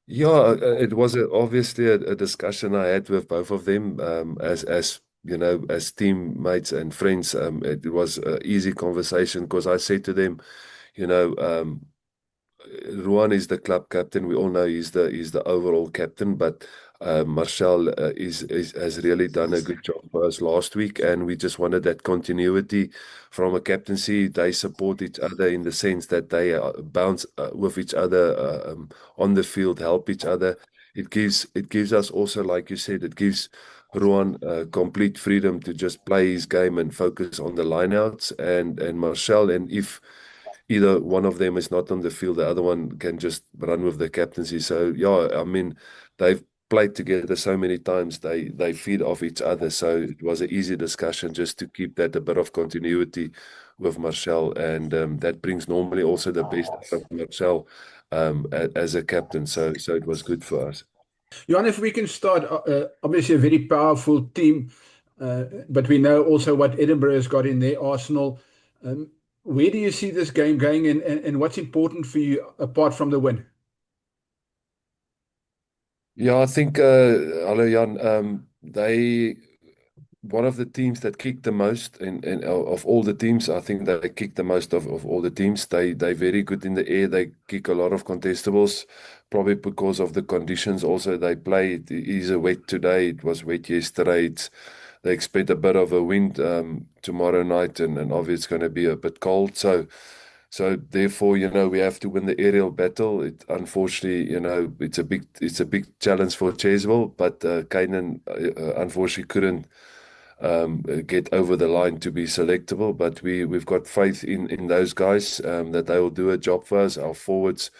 Yeah, it was obviously a discussion I had with both of them, as you know, as teammates and friends. It was an easy conversation because I said to them, you know, Ruan is the club captain. We all know he's the overall captain, but Marcell is has really done a good job for us last week, and we just wanted that continuity from a captaincy. They support each other in the sense that they bounce with each other on the field, help each other. It gives us also, like you said, it gives Ruan complete freedom to just play his game and focus on the lineouts and Marcell. And if either one of them is not on the field, the other one can just run with the captaincy. So yeah, I mean, they've played together so many times. They feed off each other. So it was an easy discussion just to keep that a bit of continuity with Marcell, and that brings normally also the best out of Marcell as a captain. So it was good for us. Johan, if we can start, obviously a very powerful team, but we know also what Edinburgh has got in their arsenal. Um, where do you see this game going, and what's important for you apart from the win? Yeah, I think, hello Jan, they one of the teams that kicked the most in of all the teams. I think they kick the most of all the teams. They very good in the air. They kick a lot of contestables, probably because of the conditions. Also, they play. It is a wet today. It was wet yesterday. They expect a bit of a wind tomorrow night, and obviously it's going to be a bit cold. So therefore, we have to win the aerial battle. It unfortunately, it's a big challenge for Cheswell, but Kainan unfortunately couldn't get over the line to be selectable. But we've got faith in those guys that they will do a job for us. Our forwards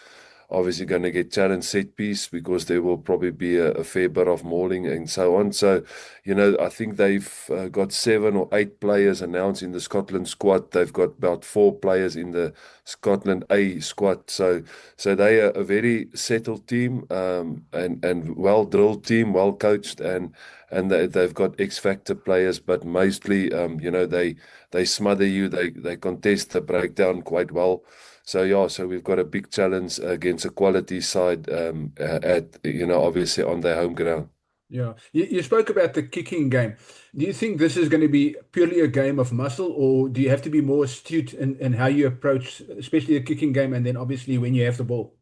obviously going to get challenged set piece because there will probably be a fair bit of mauling and so on. So, I think they've got 7 or 8 players announced in the Scotland squad. They've got about 4 players in the Scotland A squad. So they are a very settled team, and well drilled team, well coached, and they've got X factor players, but mostly, they smother you, they contest the breakdown quite well. So yeah, so we've got a big challenge against a quality side at obviously on their home ground. Yeah, you spoke about the kicking game. Do you think this is going to be purely a game of muscle, or do you have to be more astute in how you approach, especially the kicking game, and then obviously when you have the ball?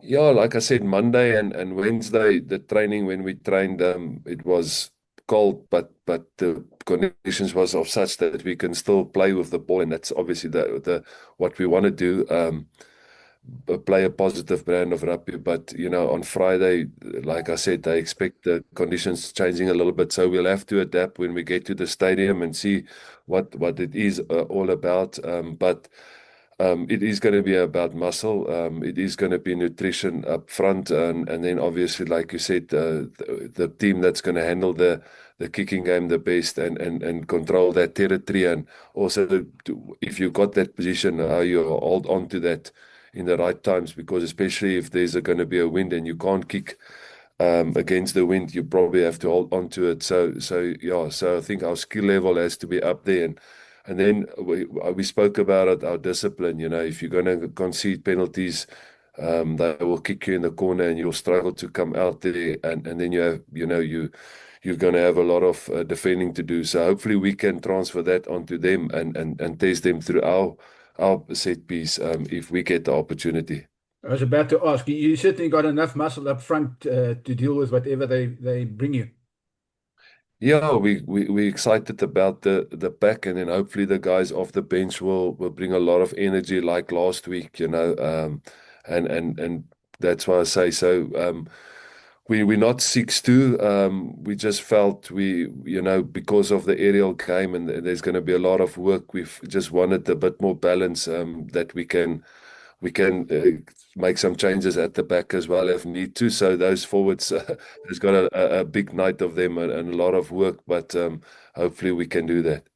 Yeah, like I said, Monday and Wednesday, the training when we trained, it was cold, but the conditions was of such that we can still play with the ball, and that's obviously the what we want to do. Play a positive brand of rugby. But on Friday, like I said, they expect the conditions changing a little bit, so we'll have to adapt when we get to the stadium and see what it is all about. But it is going to be about muscle. It is going to be nutrition up front, and then obviously, like you said, the team that's going to handle the kicking game the best and control that territory, and also if you got that position, how you hold on to that in the right times, because especially if there's going to be a wind and you can't kick against the wind, you probably have to hold on to it. So yeah, so I think our skill level has to be up there, and then we spoke about it, our discipline. If you're going to concede penalties, they will kick you in the corner and you'll struggle to come out there, and then you're going to have a lot of defending to do. So hopefully we can transfer that onto them and test them through our set piece if we get the opportunity. I was about to ask, you certainly got enough muscle up front to deal with whatever they bring you. Yeah, we excited about the pack, and then hopefully the guys off the bench will bring a lot of energy like last week, and that's why I say so. We're not 6-2. We just felt because of the aerial game and there's going to be a lot of work. We've just wanted a bit more balance, that we can make some changes at the back as well if need to. So those forwards, there's got a big night of them and a lot of work, but hopefully we can do that.